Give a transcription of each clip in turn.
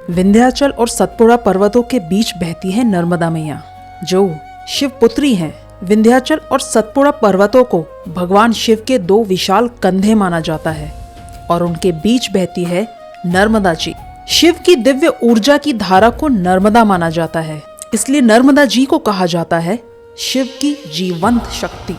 विंध्याचल और सतपुड़ा पर्वतों के बीच बहती है नर्मदा मैया, जो शिव पुत्री हैं। विंध्याचल और सतपुड़ा पर्वतों को भगवान शिव के दो विशाल कंधे माना जाता है और उनके बीच बहती है नर्मदा जी। शिव की दिव्य ऊर्जा की धारा को नर्मदा माना जाता है, इसलिए नर्मदा जी को कहा जाता है शिव की जीवंत शक्ति।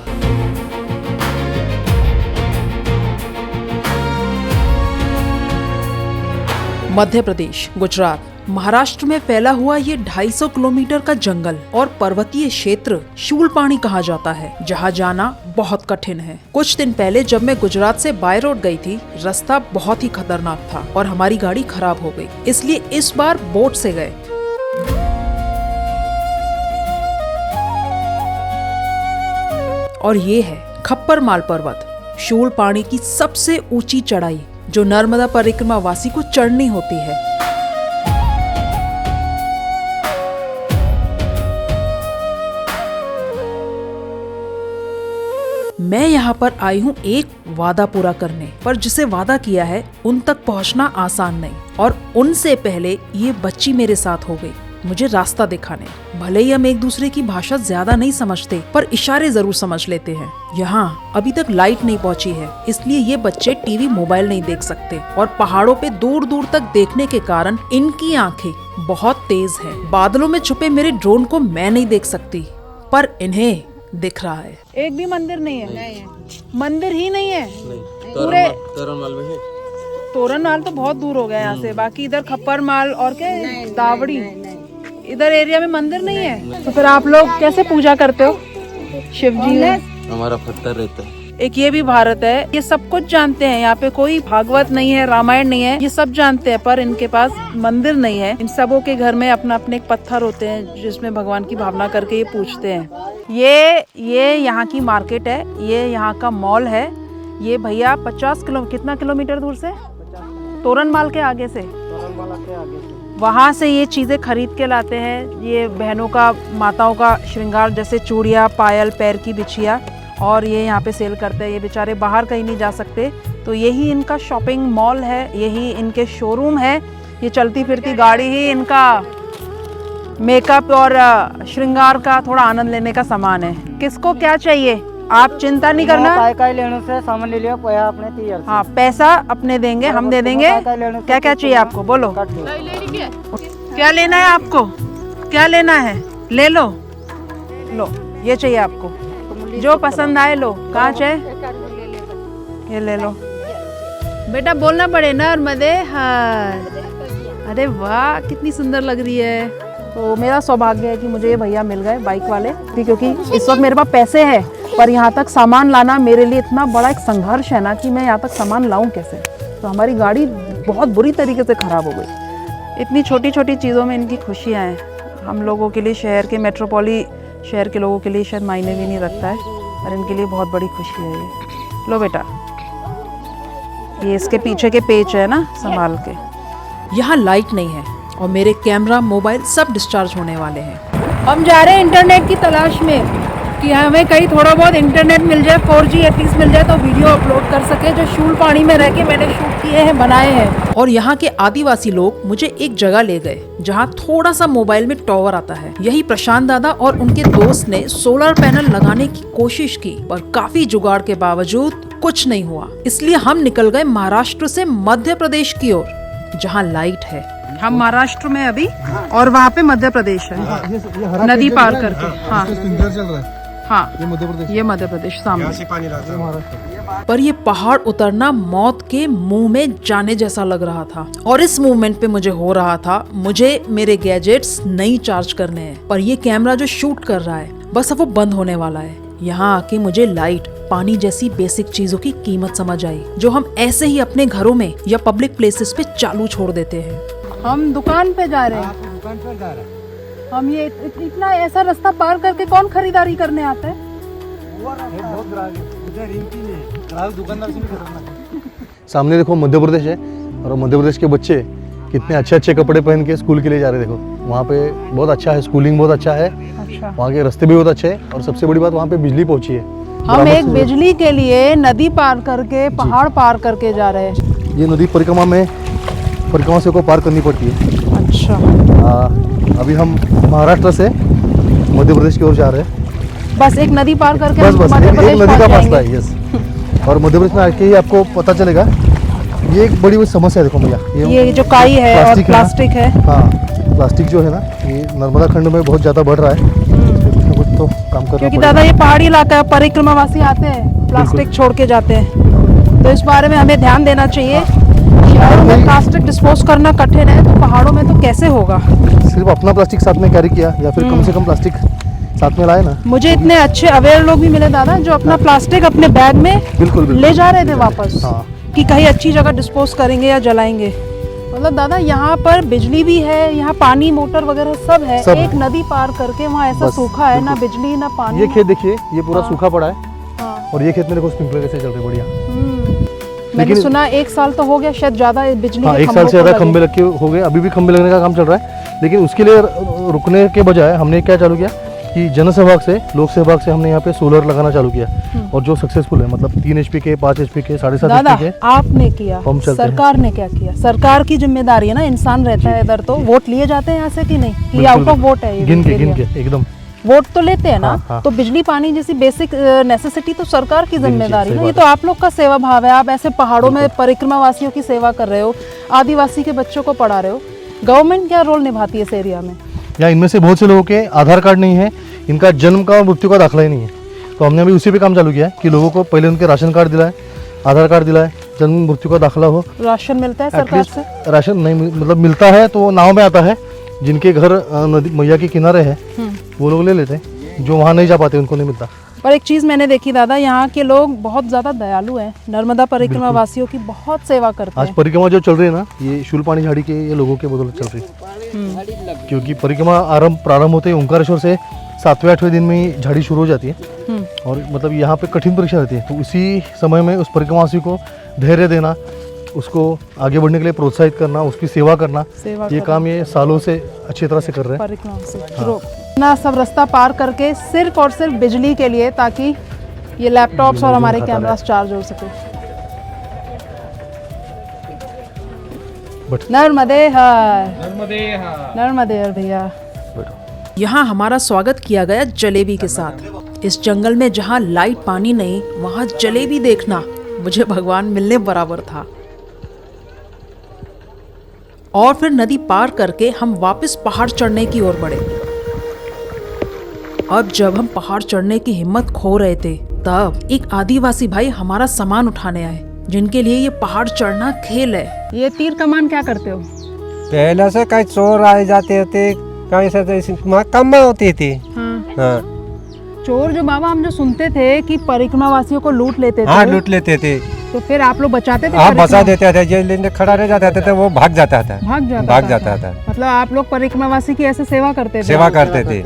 मध्य प्रदेश, गुजरात, महाराष्ट्र में फैला हुआ ये 250 किलोमीटर का जंगल और पर्वतीय क्षेत्र शूलपाणी कहा जाता है, जहाँ जाना बहुत कठिन है। कुछ दिन पहले जब मैं गुजरात से बाय रोड गई थी, रास्ता बहुत ही खतरनाक था और हमारी गाड़ी खराब हो गई, इसलिए इस बार बोट से गए। और ये है खप्पर माल पर्वत, शूलपाणी की सबसे ऊंची चढ़ाई जो नर्मदा परिक्रमा वासी को चढ़नी होती है। मैं यहाँ पर आई हूँ एक वादा पूरा करने, पर जिसे वादा किया है उन तक पहुँचना आसान नहीं। और उनसे पहले ये बच्ची मेरे साथ हो गई मुझे रास्ता दिखाने। भले ही हम एक दूसरे की भाषा ज्यादा नहीं समझते, पर इशारे जरूर समझ लेते हैं। यहाँ अभी तक लाइट नहीं पहुँची है, इसलिए ये बच्चे टीवी मोबाइल नहीं देख सकते और पहाड़ों पे दूर दूर तक देखने के कारण इनकी आंखें बहुत तेज है। बादलों में छुपे मेरे ड्रोन को मैं नहीं देख सकती, पर इन्हें दिख रहा है। एक भी मंदिर नहीं है, नहीं है। मंदिर ही नहीं है। पूरे तोरणमाल में है। तोरणमाल तो बहुत दूर हो गया यहाँ से, बाकी इधर खप्पर माल और क्या दावड़ी, इधर एरिया में मंदिर नहीं है। तो फिर आप लोग कैसे पूजा करते हो शिव जी में? हमारा पत्थर रहता है। एक ये भी भारत है, ये सब कुछ जानते हैं। यहाँ पे कोई भागवत नहीं है, रामायण नहीं है, ये सब जानते हैं, पर इनके पास मंदिर नहीं है। इन सबों के घर में अपना अपने एक पत्थर होते हैं जिसमें भगवान की भावना करके ये पूछते हैं। ये यहाँ की मार्केट है, ये यहाँ का मॉल है। ये भैया 50 कितना किलोमीटर दूर से, तोरणमाल के आगे से, वहाँ से ये चीजें खरीद के लाते हैं। ये बहनों का, माताओं का श्रृंगार, जैसे चूड़िया, पायल, पैर की बिछिया, और ये यहाँ पे सेल करते हैं। ये बेचारे बाहर कहीं नहीं जा सकते, तो यही इनका शॉपिंग मॉल है, यही इनके शोरूम है। ये चलती फिरती गाड़ी ही इनका मेकअप और श्रृंगार का थोड़ा आनंद लेने का सामान है। किसको क्या चाहिए आप चिंता नहीं करना। काय लेने से सामान ले लिया, पैसा अपने तैयार। हाँ, पैसा अपने देंगे, हम दे देंगे। क्या क्या चाहिए आपको, बोलो। क्या लेना है आपको, क्या लेना है, ले लो। लो, ये चाहिए आपको, जो पसंद आए लो। कांच है, ये ले लो। बेटा बोलना पड़े ना, और मदे। हाँ, अरे वाह, कितनी सुंदर लग रही है। तो मेरा सौभाग्य है कि मुझे ये भैया मिल गए बाइक वाले, क्योंकि इस वक्त मेरे पास पैसे हैं, पर यहाँ तक सामान लाना मेरे लिए इतना बड़ा एक संघर्ष है ना कि मैं यहाँ तक सामान लाऊं कैसे। तो हमारी गाड़ी बहुत बुरी तरीके से खराब हो गई। इतनी छोटी छोटी चीज़ों में इनकी खुशियाँ हैं। हम लोगों के लिए, शहर के मेट्रोपॉली शहर के लोगों के लिए शायद मायने भी नहीं रखता है, पर इनके लिए बहुत बड़ी खुशी है ये। लो बेटा, ये इसके पीछे के पेच है ना, संभाल के। यहाँ लाइट नहीं है और मेरे कैमरा, मोबाइल सब डिस्चार्ज होने वाले हैं। हम जा रहे हैं इंटरनेट की तलाश में कि हमें कहीं थोड़ा बहुत इंटरनेट मिल जाए, 4G एटलीस्ट मिल जाए, तो वीडियो अपलोड कर सके, जो शूलपाणी में रह के मैंने शूट किए हैं, बनाए हैं। और यहाँ के आदिवासी लोग मुझे एक जगह ले गए जहाँ थोड़ा सा मोबाइल में टावर आता है। यही प्रशांत दादा और उनके दोस्त ने सोलर पैनल लगाने की कोशिश की, पर काफी जुगाड़ के बावजूद कुछ नहीं हुआ। इसलिए हम निकल गए महाराष्ट्र से मध्य प्रदेश की ओर, जहाँ लाइट है। हम महाराष्ट्र में अभी, और वहाँ पे मध्य प्रदेश है, नदी पार करके। हाँ हाँ, ये मध्य प्रदेश सामने। पर ये पहाड़ उतरना मौत के मुंह में जाने जैसा लग रहा था, और इस मूवमेंट पे मुझे हो रहा था, मुझे मेरे गैजेट्स नहीं चार्ज करने हैं, पर ये कैमरा जो शूट कर रहा है बस अब वो बंद होने वाला है। यहाँ आके मुझे लाइट, पानी जैसी बेसिक चीजों की कीमत समझ आई, जो हम ऐसे ही अपने घरों में या पब्लिक प्लेसेस पे चालू छोड़ देते हैं। हम दुकान पे जा रहे हैं। हम ये इतना ऐसा रास्ता पार करके कौन खरीदारी करने आता है? सामने देखो मध्य प्रदेश है, और मध्य प्रदेश के बच्चे कितने अच्छे अच्छे कपड़े पहन के स्कूल के लिए जा रहे हैं। देखो वहाँ पे बहुत अच्छा है, स्कूलिंग बहुत अच्छा है। अच्छा। वहाँ के रास्ते भी बहुत अच्छे हैं, और सबसे बड़ी बात वहाँ पे बिजली पहुँची है। हम एक बिजली के लिए नदी पार करके, पहाड़ पार करके जा रहे हैं। ये नदी परिक्रमा में परिक्रमा से को पार करनी पड़ती है। अच्छा, अभी हम महाराष्ट्र से मध्य प्रदेश की ओर जा रहे हैं। बस एक नदी पार करके बस हम बस मध्य एक प्रदेश नदी का पहुंच फासला जाएंगे। है, यस। और मध्य प्रदेश में आके ही आपको पता चलेगा, ये एक बड़ी समस्या है। देखो भैया, ये जो काई है और प्लास्टिक है। हाँ, प्लास्टिक जो है ना, ये नर्मदा खंड में बहुत ज़्यादा बढ़ रहा है। कुछ ना कुछ तो काम करना क्योंकि पड़ेगा। दादा ये पहाड़ी इलाका है, परिक्रमावासी आते हैं, प्लास्टिक छोड़ के जाते हैं, तो इस बारे में हमें ध्यान देना चाहिए। शहरों में प्लास्टिक डिस्पोज करना कठिन है, तो पहाड़ों में तो कैसे होगा। सिर्फ अपना प्लास्टिक साथ में कैरी किया, या फिर कम से कम प्लास्टिक साथ में लाए ना। मुझे इतने अच्छे अवेयर लोग भी मिले दादा, जो अपना प्लास्टिक अपने बैग में बिल्कुल बिल्कुल ले जा रहे थे वापस, हाँ। कि कहीं अच्छी जगह डिस्पोज करेंगे या जलाएंगे। मतलब दादा यहाँ पर बिजली भी है, यहाँ पानी मोटर वगैरह सब है। सब एक नदी पार करके वहाँ ऐसा बस, सूखा है, ना बिजली ना पानी। ये खेत देखिए, ये पूरा सूखा पड़ा है। हाँ। और ये खेत में देखो स्प्रिंकलर कैसे चल रहे, बढ़िया। मैंने सुना 1 साल तो हो गया शायद, ज्यादा बिजली हाँ, के 1 साल से ज़्यादा खंभों खंबे लग के हो गए। अभी भी खंबे लगने का काम चल रहा है, लेकिन उसके लिए रुकने के बजाय हमने क्या चालू किया कि जन सहभाग से, लोक सहभाग से हमने यहाँ पे सोलर लगाना चालू किया। और जो सक्सेसफुल है, मतलब 3 HP के, 5 HP के, 7.5 दादा HP के आपने किया, पंप चलते हैं। सरकार ने क्या किया? सरकार की जिम्मेदारी है ना, इंसान रहता है इधर, तो वोट लिए जाते हैं यहाँ से कि नहीं, कि बिल्कुल, आउट ऑफ वोट है ये गिन area? के एकदम वोट तो लेते हैं ना। हाँ, हाँ। तो बिजली पानी जैसी बेसिक नेसेसिटी तो सरकार की जिम्मेदारी है सही ना। ये बात तो आप लोग का सेवा भाव है। आप ऐसे पहाड़ों में परिक्रमा वासियों की सेवा कर रहे हो, आदिवासी के बच्चों को पढ़ा रहे हो। गवर्नमेंट क्या रोल निभाती है इस एरिया में? या इनमें से बहुत से लोगों के आधार कार्ड नहीं है, इनका जन्म का और मृत्यु का दाखिला ही नहीं है। तो हमने अभी उसी पे काम चालू किया है कि लोगों को पहले उनके राशन कार्ड दिलाए, आधार कार्ड दिलाए, जन्म मृत्यु का दाखिला हो। राशन मिलता है सरकार से? राशन नहीं, मतलब मिलता है तो नाव में आता है। जिनके घर नदी मैया के किनारे है वो लोग ले लेते हैं, जो वहाँ नहीं जा पाते उनको नहीं मिलता। पर एक चीज़ मैंने देखी दादा, यहाँ के लोग बहुत ज़्यादा दयालु हैं। नर्मदा परिक्रमा वासियों की बहुत सेवा करते आज हैं। परिक्रमा जो चल रही है ना, ये शूलपाणी झाड़ी के ये लोगों के बदौलत चल रही है। क्योंकि परिक्रमा प्रारंभ होते ही ओंकारेश्वर से 7वें-8वें दिन में ही झाड़ी शुरू हो जाती है। और मतलब यहाँ पे कठिन परीक्षा रहती है, तो उसी समय में उस परिक्रमावासी को धैर्य देना, उसको आगे बढ़ने के लिए प्रोत्साहित करना, उसकी सेवा करना, ये काम ये सालों से अच्छी तरह से कर रहे हैं। परिक्रमा से ना सब रास्ता पार करके सिर्फ और सिर्फ बिजली के लिए, ताकि ये लैपटॉप्स और हमारे कैमरास चार्ज हो सके। नर्मदे हर, नर्मदे हर भैया। यहाँ हमारा स्वागत किया गया जलेबी के साथ। इस जंगल में जहाँ लाइट पानी नहीं, वहाँ जलेबी देखना मुझे भगवान मिलने बराबर था। और फिर नदी पार करके हम वापस पहाड़ चढ़ने की ओर बढ़े। अब जब हम पहाड़ चढ़ने की हिम्मत खो रहे थे, तब एक आदिवासी भाई हमारा सामान उठाने आए, जिनके लिए ये पहाड़ चढ़ना खेल है। ये तीर कमान क्या करते हो? पहले से कहीं चोर आए जाते थे, कहीं से कम होती थी। हाँ। चोर जो बाबा हम जो सुनते थे कि परिक्रमा वासियों को लूट लेते थे। हाँ, लूट लेते थे। तो फिर आप लोग बचाते थे? हाँ, बचा देते थे। जो लेने खड़ा रह जाता था वो भाग जाता था। भाग जाता था। मतलब आप लोग परिक्रमावासी की ऐसे सेवा करते थे? सेवा करते थे।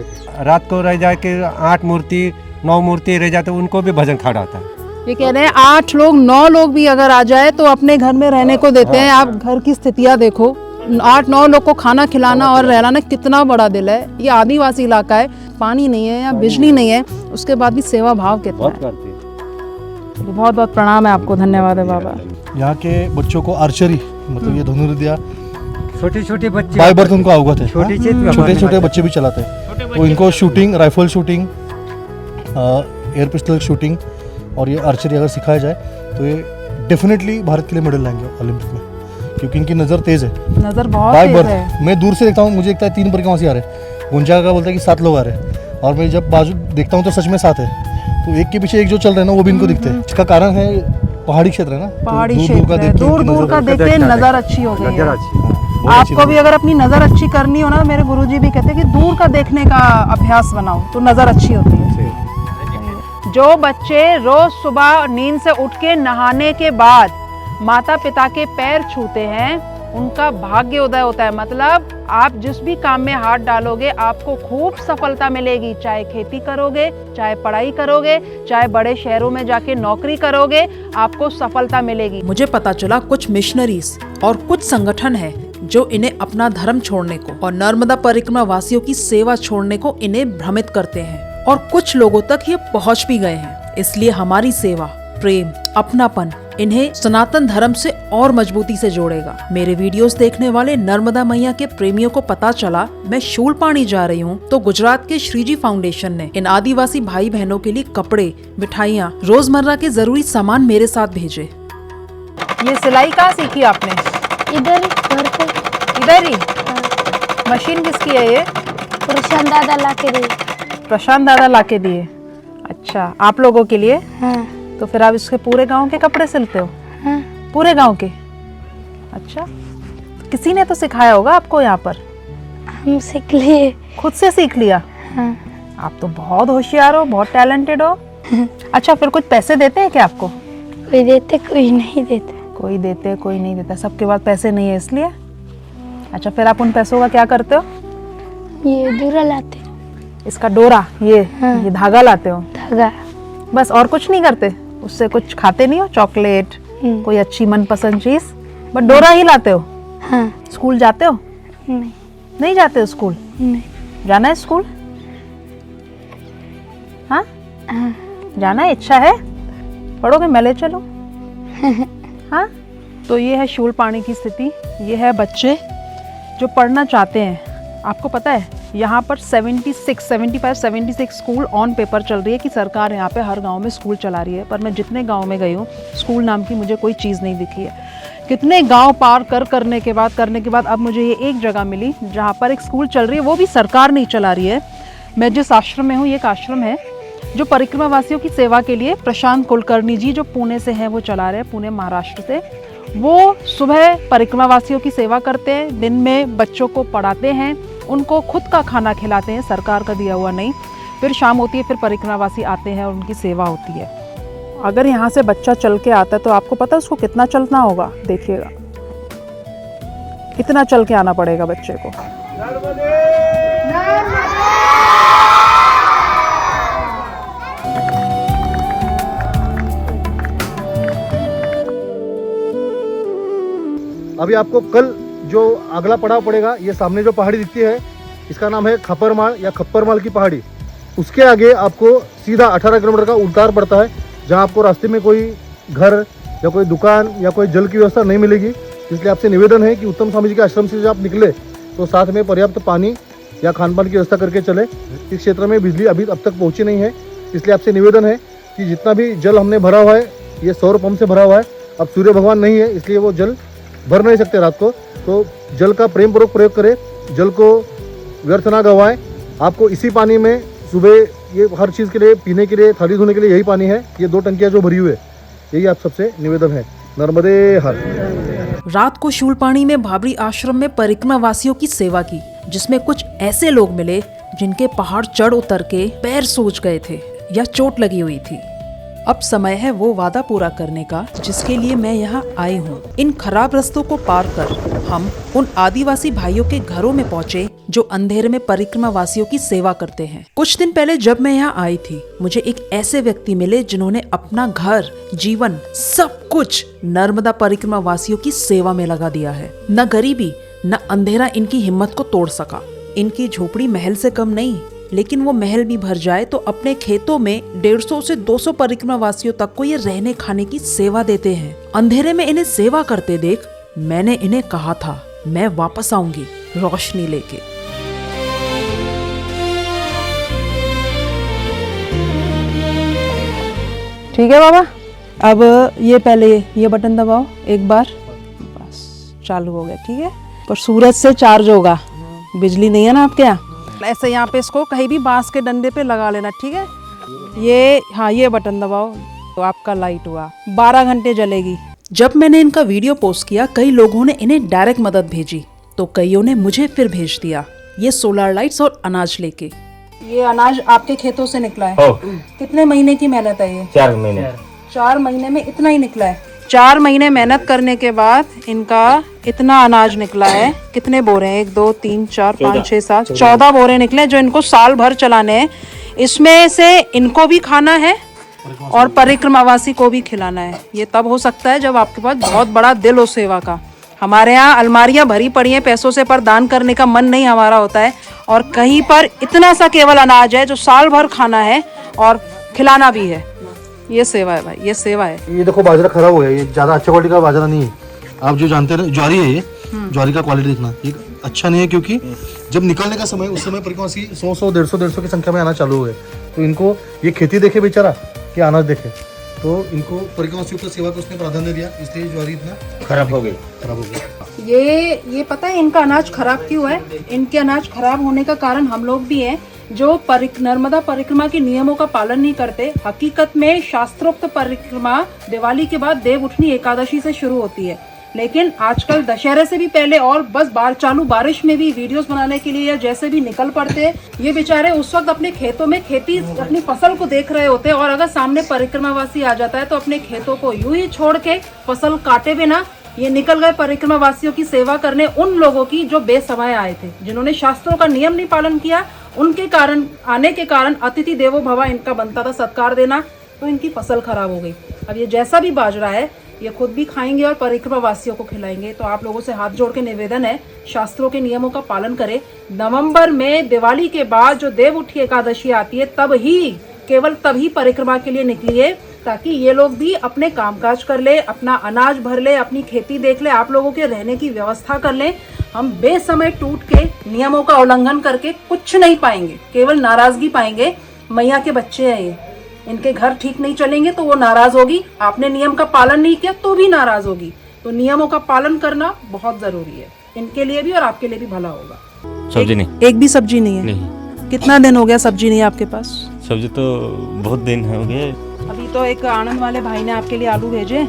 रात को रह जाके 8 मूर्ति 9 मूर्ति रह जाते, उनको भी भजन खड़ा था। ये कह रहे हैं 8 लोग 9 लोग भी अगर आ जाए तो अपने घर में रहने को देते हैं। आप घर की स्थितियाँ देखो, 8-9 लोग को खाना खिलाना और रहना कितना बड़ा दिल है। ये आदिवासी इलाका है, पानी नहीं है या बिजली नहीं है, उसके बाद भी सेवा भाव कितना है। बहुत बहुत प्रणाम है आपको, धन्यवाद है बाबा। यहाँ के बच्चों को आर्चरी, मतलब ये धनुर्विद्या, छोटे छोटे बच्चे बाय बर्थ उनको अवगत है। छोटे छोटे बच्चे भी चलाते हैं। तो इनको shooting, rifle shooting, air pistol shooting और ये आर्चरी अगर सिखाया जाए तो ये डेफिनेटली भारत के लिए मेडल लाएंगे ओलंपिक में, क्योंकि इनकी नज़र तेज़ है। नजर बहुत बाय तेज बर्थ है। मैं दूर से देखता हूँ, मुझे लगता है 3 परिक्रमावासी आ रहे हैं। गुंजा का बोलता है कि 7 लोग आ रहे हैं, और मैं जब बाजू देखता हूँ तो सच में 7 है। तो एक के पीछे एक जो चल रहे हैं ना, वो भी इनको दिखते हैं। इसका कारण है पहाड़ी क्षेत्र है ना, पहाड़ी दूर क्षेत्र है, दूर दूर का देखते हैं, नजर अच्छी हो गई है। आपको भी अगर अपनी नजर अच्छी करनी हो ना, मेरे गुरुजी भी कहते हैं कि दूर का देखने का अभ्यास बनाओ तो नजर अच्छी होती है। जो बच्चे रोज सुबह नींद से उठ के नहाने के बाद माता पिता के पैर छूते हैं, उनका भाग्य उदय होता है। मतलब आप जिस भी काम में हाथ डालोगे आपको खूब सफलता मिलेगी। चाहे खेती करोगे, चाहे पढ़ाई करोगे, चाहे बड़े शहरों में जाके नौकरी करोगे, आपको सफलता मिलेगी। मुझे पता चला कुछ मिशनरीज और कुछ संगठन है जो इन्हें अपना धर्म छोड़ने को और नर्मदा परिक्रमा वासियों की सेवा छोड़ने को इन्हें भ्रमित करते हैं, और कुछ लोगों तक ये पहुंच भी गए हैं। इसलिए हमारी सेवा, प्रेम, अपनापन इन्हें सनातन धर्म से और मजबूती से जोड़ेगा। मेरे वीडियोस देखने वाले नर्मदा मैया के प्रेमियों को पता चला मैं शूलपाणी जा रही हूँ, तो गुजरात के श्रीजी फाउंडेशन ने इन आदिवासी भाई बहनों के लिए कपड़े, मिठाइयाँ, रोजमर्रा के जरूरी सामान मेरे साथ भेजे। ये सिलाई कहाँ सीखी आपने? इधर घर पे। इधर ही? मशीन किसकी है ये? प्रशांत दादा ला के दिए। प्रशांत दादा ला के दिए। अच्छा, आप लोगों के लिए? हाँ तो फिर आप इसके पूरे गांव के कपड़े सिलते हो? हाँ। पूरे गांव के? अच्छा, किसी ने तो सिखाया होगा आपको यहाँ पर? हम सीख लिए। खुद से सीख लिया? हाँ। आप तो बहुत होशियार हो, बहुत टैलेंटेड हो। अच्छा, फिर कुछ पैसे देते हैं क्या आपको? कोई देते कोई नहीं देते। कोई देते कोई नहीं देता, सबके पास पैसे नहीं है इसलिए। अच्छा, फिर आप उन पैसों का क्या करते हो? ये दूरा लाते। इसका डोरा, ये हाँ। ये धागा लाते हो? धागा। बस, और कुछ नहीं करते? उससे कुछ खाते नहीं हो? चॉकलेट, कोई अच्छी मनपसंद चीज? बस डोरा ही लाते हो? हाँ। स्कूल जाते हो? नहीं। नहीं जाते हो स्कूल? नहीं। जाना है स्कूल? हाँ, हाँ। जाना है, इच्छा है? पढ़ोगे? मैं ले चलूं? हाँ। तो ये है शूलपाणी की स्थिति। ये है बच्चे जो पढ़ना चाहते हैं। आपको पता है यहाँ पर 76 स्कूल ऑन पेपर चल रही है कि सरकार यहाँ पे हर गांव में स्कूल चला रही है, पर मैं जितने गांव में गई हूँ स्कूल नाम की मुझे कोई चीज़ नहीं दिखी है। कितने गांव पार करने के बाद अब मुझे ये एक जगह मिली जहाँ पर एक स्कूल चल रही है, वो भी सरकार नहीं चला रही है। मैं जिस आश्रम में हूँ, ये एक आश्रम है जो परिक्रमा वासियों की सेवा के लिए प्रशांत कुलकर्णी जी जो पुणे से हैं वो चला रहे हैं, पुणे महाराष्ट्र से। वो सुबह परिक्रमा वासियों की सेवा करते हैं, दिन में बच्चों को पढ़ाते हैं, उनको खुद का खाना खिलाते हैं, सरकार का दिया हुआ नहीं। फिर शाम होती है, फिर परिक्रमावासी आते हैं और उनकी सेवा होती है। अगर यहाँ से बच्चा चल के आता है तो आपको पता है उसको कितना चलना होगा? देखिएगा, इतना चल के आना पड़ेगा बच्चे को। अभी आपको कल जो अगला पड़ाव पड़ेगा, ये सामने जो पहाड़ी दिखती है इसका नाम है खपरमाल या खप्परमाल की पहाड़ी। उसके आगे आपको सीधा 18 किलोमीटर का उतार पड़ता है, जहां आपको रास्ते में कोई घर या कोई दुकान या कोई जल की व्यवस्था नहीं मिलेगी। इसलिए आपसे निवेदन है कि उत्तम स्वामी जी के आश्रम से जब आप निकले तो साथ में पर्याप्त पानी या खान पान की व्यवस्था करके चले। इस क्षेत्र में बिजली अभी अब तक पहुँची नहीं है, इसलिए आपसे निवेदन है कि जितना भी जल हमने भरा हुआ है ये सौर पंप से भरा हुआ है। अब सूर्य भगवान नहीं है इसलिए वो जल भर नहीं सकते रात को, तो जल का प्रेम पूर्वक प्रयोग करें, जल को व्यर्थ ना गवाएं। आपको इसी पानी में सुबह ये हर चीज़ के लिए, पीने के लिए, थाली धोने के लिए यही पानी है। ये 2 टंकियाँ जो भरी हुई है, यही आप सबसे निवेदन है। नर्मदे हर। रात को शूलपाणी में भाबरी आश्रम में परिक्रमा वासियों की सेवा की, जिसमें कुछ ऐसे लोग मिले जिनके पहाड़ चढ़ उतर के पैर सूज गए थे या चोट लगी हुई थी। अब समय है वो वादा पूरा करने का जिसके लिए मैं यहाँ आई हूँ। इन खराब रास्तों को पार कर हम उन आदिवासी भाइयों के घरों में पहुँचे जो अंधेरे में परिक्रमा वासियों की सेवा करते हैं। कुछ दिन पहले जब मैं यहाँ आई थी, मुझे एक ऐसे व्यक्ति मिले जिन्होंने अपना घर, जीवन, सब कुछ नर्मदा परिक्रमा वासियों की सेवा में लगा दिया है। न गरीबी न अंधेरा इनकी हिम्मत को तोड़ सका। इनकी झोपड़ी महल से कम नहीं, लेकिन वो महल भी भर जाए तो अपने खेतों में 150 से 200 परिक्रमा वासियों तक को ये रहने खाने की सेवा देते हैं। अंधेरे में इन्हें सेवा करते देख मैंने इन्हें कहा था मैं वापस आऊंगी रोशनी लेके। ठीक है बाबा, अब ये पहले ये बटन दबाओ एक बार, बस चालू हो गया। ठीक है, पर सूरज से चार्ज होगा, बिजली नहीं है ना आपके यहाँ। ऐसे यहाँ पे इसको कहीं भी बांस के डंडे पे लगा लेना। ठीक है, ये हाँ ये बटन दबाओ तो आपका लाइट हुआ, 12 घंटे जलेगी। जब मैंने इनका वीडियो पोस्ट किया कई लोगों ने इन्हें डायरेक्ट मदद भेजी तो कईयों ने मुझे फिर भेज दिया ये सोलर लाइट्स और अनाज लेके। ये अनाज आपके खेतों से निकला है? कितने महीने की मेहनत है ये? 4 महीने। 4 महीने में इतना ही निकला है? 4 महीने मेहनत करने के बाद इनका इतना अनाज निकला है। कितने बोरे हैं? 1 2 3 4 5 6 7 14 बोरे निकले जो इनको साल भर चलाने हैं। इसमें से इनको भी खाना है और परिक्रमावासी को भी खिलाना है। ये तब हो सकता है जब आपके पास बहुत बड़ा दिल हो सेवा का। हमारे यहाँ अलमारियाँ भरी पड़ी हैं पैसों से, पर दान करने का मन नहीं हमारा होता है। और कहीं पर इतना सा केवल अनाज है जो साल भर खाना है और खिलाना भी है। ये सेवा है भाई, ये सेवा है। ये देखो बाजरा खराब हो गया, ये ज्यादा अच्छा क्वालिटी का बाजरा नहीं है। आप जो जानते हैं ज्वारी है, ये ज्वारी का क्वालिटी देखना, ये अच्छा नहीं है, क्योंकि जब निकलने का समय उस समय परिक्रमावासी 100 150 की संख्या में आना चालू हो गए। तो इनको ये खेती देखे बेचारा कि अनाज देखे, तो इनको परिक्रमावासियों की सेवा को उसने प्राधान्य दिया, इसलिए ज्वारी इतना खराब हो गई। ये पता है इनका अनाज खराब क्यों है? इनके अनाज खराब होने का कारण हम लोग भी हैं, जो नर्मदा परिक्रमा के नियमों का पालन नहीं करते। हकीकत में शास्त्रोक्त परिक्रमा दिवाली के बाद देव उठनी एकादशी से शुरू होती है, लेकिन आजकल दशहरे से भी पहले और बस चालू बारिश में भी वीडियोस बनाने के लिए या जैसे भी निकल पड़ते हैं। ये बेचारे उस वक्त अपने खेतों में खेती अपनी फसल को देख रहे होते हैं, और अगर सामने परिक्रमावासी आ जाता है तो अपने खेतों को यूं ही छोड़ के फसल काटे बिना ये निकल गए परिक्रमावासियों की सेवा करने, उन लोगों की जो बेसमय आए थे, जिन्होंने शास्त्रों का नियम नहीं पालन किया। उनके कारण आने के कारण अतिथि देवो भव इनका बनता था सत्कार देना, तो इनकी फसल खराब हो गई। अब ये जैसा भी बाजरा है ये खुद भी खाएंगे और परिक्रमावासियों को खिलाएंगे। तो आप लोगों से हाथ जोड़ के निवेदन है, शास्त्रों के नियमों का पालन करें। नवंबर में दिवाली के बाद जो देव उठी एकादशी आती है, तब ही, केवल तभी परिक्रमा के लिए निकलिए, ताकि ये लोग भी अपने कामकाज कर ले, अपना अनाज भर ले, अपनी खेती देख ले, आप लोगों के रहने की व्यवस्था कर ले। हम बेसमय टूट के नियमों का उल्लंघन करके कुछ नहीं पाएंगे, केवल नाराजगी पाएंगे। मैया के बच्चे हैं ये, इनके घर ठीक नहीं चलेंगे तो वो नाराज होगी। आपने नियम का पालन नहीं किया तो भी नाराज होगी। तो नियमों का पालन करना बहुत जरूरी है, इनके लिए भी और आपके लिए भी भला होगा। सब्जी नहीं, एक भी सब्जी नहीं है? नहीं। कितना दिन हो गया सब्जी नहीं है आपके पास? सब्जी तो बहुत दिन हो गए। अभी तो एक आनंद वाले भाई ने आपके लिए आलू भेजे।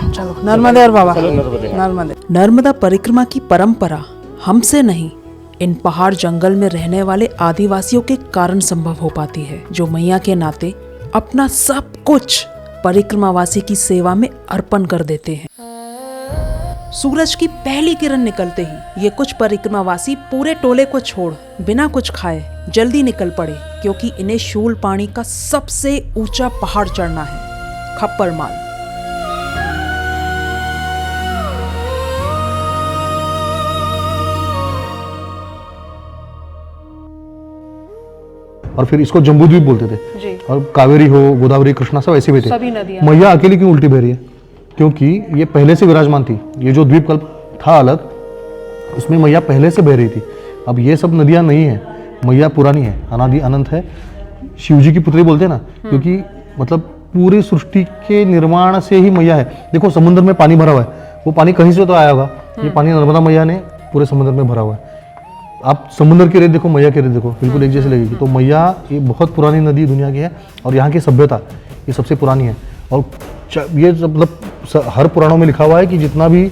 चलो नर्मदे और बाबा, नर्मदे। नर्मदा परिक्रमा की परंपरा हमसे नहीं, इन पहाड़ जंगल में रहने वाले आदिवासियों के कारण संभव हो पाती है, जो मैया के नाते अपना सब कुछ परिक्रमावासी की सेवा में अर्पण कर देते हैं। सूरज की पहली किरण निकलते ही ये कुछ परिक्रमावासी पूरे टोले को छोड़ बिना कुछ खाए जल्दी निकल पड़े, क्योंकि इन्हें शूलपाणी का सबसे ऊंचा पहाड़ चढ़ना है, खप्पर माल। और फिर इसको जम्बू द्वीप बोलते थे जी। और कावेरी हो, गोदावरी, कृष्णा सब ऐसे भी थे। सभी नदियां। मैया अकेली क्यों उल्टी बह रही है? क्योंकि ये पहले से विराजमान थी। ये जो द्वीप कल्प था अलग, उसमें मैया पहले से बह रही थी। अब ये सब नदियां नहीं है, मैया पुरानी है, अनादि अनंत है, शिव जी की पुत्री बोलते हैं ना, क्योंकि मतलब पूरी सृष्टि के निर्माण से ही मैया है। देखो समुद्र में पानी भरा हुआ है, वो पानी कहीं से तो आया होगा, ये पानी नर्मदा मैया ने पूरे समुद्र में भरा हुआ है। आप समुद्र की रेत देखो, मैया की रेत देखो, बिल्कुल एक जैसे लगेगी। तो मैया ये बहुत पुरानी नदी दुनिया की है, और यहाँ की सभ्यता ये सबसे पुरानी है। और ये मतलब हर पुराणों में लिखा हुआ है कि जितना भी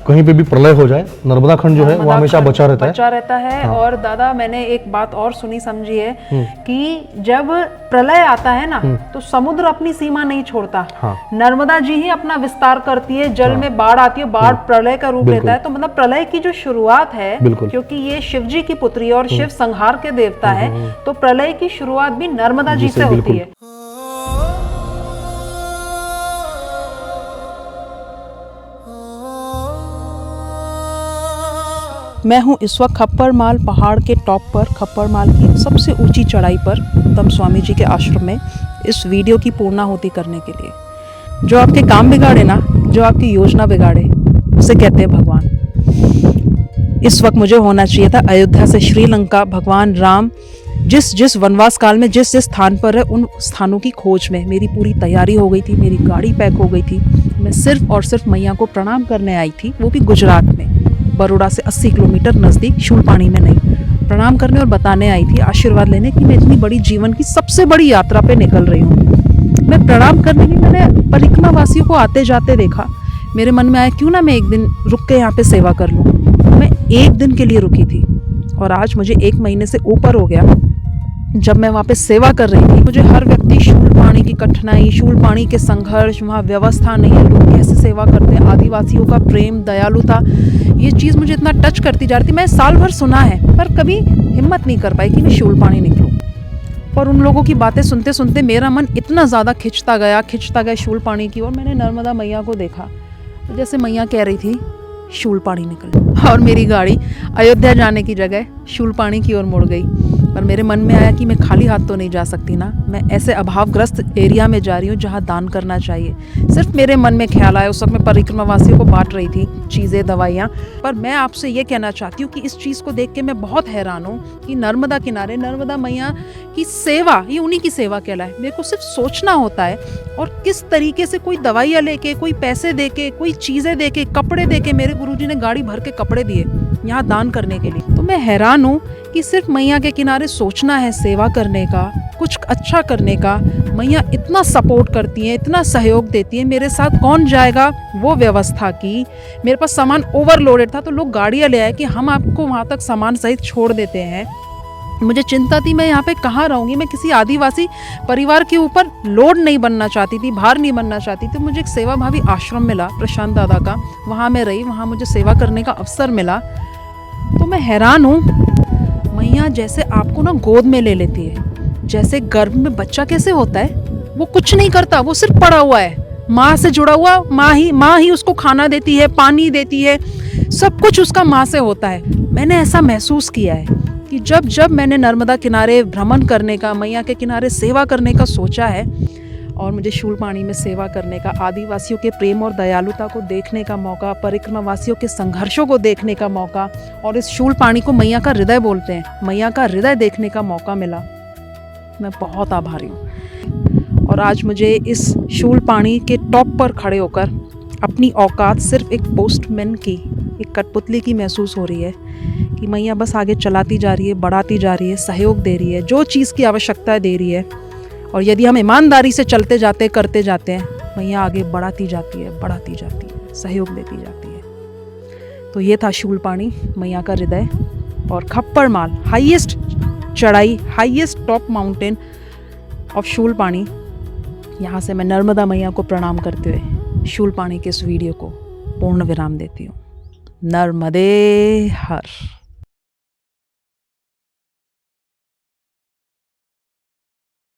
कहीं पे भी प्रलय हो जाए, नर्मदा खंड जो है वो हमेशा बचा रहता है। हाँ। और दादा मैंने एक बात और सुनी समझी है कि जब प्रलय आता है ना, तो समुद्र अपनी सीमा नहीं छोड़ता। हाँ। नर्मदा जी ही अपना विस्तार करती है, जल में बाढ़ आती है, बाढ़ प्रलय का रूप लेता है। तो मतलब प्रलय की जो शुरुआत है, क्योंकि ये शिव जी की पुत्री और शिव संहार के देवता है, तो प्रलय की शुरुआत भी नर्मदा जी से होती है। मैं हूँ इस वक्त खप्पर माल पहाड़ के टॉप पर, खप्पर माल की सबसे ऊंची चढ़ाई पर, उत्तम स्वामी जी के आश्रम में इस वीडियो की पूर्णाहुति करने के लिए। जो आपके काम बिगाड़े ना, जो आपकी योजना बिगाड़े, उसे कहते हैं भगवान। इस वक्त मुझे होना चाहिए था अयोध्या से श्रीलंका, भगवान राम जिस वनवास काल में जिस स्थान पर है, उन स्थानों की खोज में मेरी पूरी तैयारी हो गई थी, मेरी गाड़ी पैक हो गई थी। मैं सिर्फ और सिर्फ मैया को प्रणाम करने आई थी, वो भी गुजरात में, बड़ौदा से 80 किलोमीटर नज़दीक, शूलपाणी में नहीं। प्रणाम करने और बताने आई थी, आशीर्वाद लेने कि मैं इतनी बड़ी जीवन की सबसे बड़ी यात्रा पे निकल रही हूँ। मैं प्रणाम करने की, मैंने परिक्रमावासियों को आते जाते देखा। मेरे मन में आया क्यों ना मैं एक दिन रुक के यहाँ पे सेवा कर लूँ। मैं एक दिन के लिए रुकी थी, और आज मुझे 1 महीने से ऊपर हो गया जब मैं वहाँ पे सेवा कर रही थी। मुझे हर व्यक्ति शूलपाणी की कठिनाई, शूलपाणी के संघर्ष, वहाँ व्यवस्था नहीं है, लोग कैसे सेवा करते हैं, आदिवासियों का प्रेम, दयालुता, ये चीज़ मुझे इतना टच करती जा रही थी। मैं साल भर सुना है, पर कभी हिम्मत नहीं कर पाई कि मैं शूलपाणी निकलूँ। पर उन लोगों की बातें सुनते सुनते मेरा मन इतना ज़्यादा खिंचता गया शूलपाणी की ओर। मैंने नर्मदा मैया को देखा, तो जैसे मैया कह रही थी शूलपाणी निकल, और मेरी गाड़ी अयोध्या जाने की जगह शूलपाणी की ओर मुड़ गई। पर मेरे मन में आया कि मैं खाली हाथ तो नहीं जा सकती ना, मैं ऐसे अभावग्रस्त एरिया में जा रही हूँ जहाँ दान करना चाहिए। सिर्फ मेरे मन में ख्याल आया, उस वक्त मैं परिक्रमा वासियों को बांट रही थी चीज़ें, दवाइयाँ। पर मैं आपसे ये कहना चाहती हूँ कि इस चीज़ को देख के मैं बहुत हैरान हूँ कि नर्मदा किनारे नर्मदा मैया की सेवा, ये उन्हीं की सेवा कहलाए। मेरे को सिर्फ सोचना होता है, और किस तरीके से कोई दवाइयाँ लेके, कोई पैसे देके, कोई चीज़ें देके, कपड़े देके, मेरे गुरुजी ने गाड़ी भर के कपड़े दिए यहाँ दान करने के लिए। तो मैं हैरान हूँ कि सिर्फ मैया के किनारे सोचना है, सेवा करने का, कुछ अच्छा करने का। मैया इतना सपोर्ट करती हैं, इतना सहयोग देती हैं। मेरे साथ कौन जाएगा वो व्यवस्था की। मेरे पास सामान ओवरलोडेड था, तो लोग गाड़ियाँ ले आए कि हम आपको वहाँ तक सामान सहित छोड़ देते हैं। मुझे चिंता थी मैं यहाँ पे कहाँ रहूँगी, मैं किसी आदिवासी परिवार के ऊपर लोड नहीं बनना चाहती थी, भार नहीं बनना चाहती थी। मुझे एक सेवा भावी आश्रम मिला प्रशांत दादा का, वहाँ मैं रही, वहाँ मुझे सेवा करने का अवसर मिला। तो मैं हैरान हूँ, मैया जैसे आपको ना गोद में ले लेती है, जैसे गर्भ में बच्चा कैसे होता है, वो कुछ नहीं करता, वो सिर्फ पड़ा हुआ है, माँ से जुड़ा हुआ, माँ ही उसको खाना देती है, पानी देती है, सब कुछ उसका माँ से होता है। मैंने ऐसा महसूस किया है कि जब मैंने नर्मदा किनारे भ्रमण करने का, मैया के किनारे सेवा करने का सोचा है, और मुझे शूलपाणी में सेवा करने का, आदिवासियों के प्रेम और दयालुता को देखने का मौका, परिक्रमा वासियों के संघर्षों को देखने का मौका, और इस शूलपाणी को मैया का हृदय बोलते हैं, मैया का हृदय देखने का मौका मिला। मैं बहुत आभारी हूँ। और आज मुझे इस शूलपाणी के टॉप पर खड़े होकर अपनी औकात सिर्फ एक पोस्टमैन की, एक कठपुतली की महसूस हो रही है कि मैया बस आगे चलाती जा रही है, बढ़ाती जा रही है, सहयोग दे रही है, जो चीज़ की आवश्यकता है दे रही है। और यदि हम ईमानदारी से चलते जाते, करते जाते हैं, मैया आगे बढ़ाती जाती है, बढ़ाती जाती है, सहयोग देती जाती है। तो ये था शूलपाणी, मैया का हृदय। और खप्पर माल, हाईएस्ट चढ़ाई, highest top mountain of Shoolpani. यहाँ से मैं नर्मदा मैया को प्रणाम करते हुए शूलपाणी के इस वीडियो को पूर्ण विराम देती हूँ। नर्मदे हर।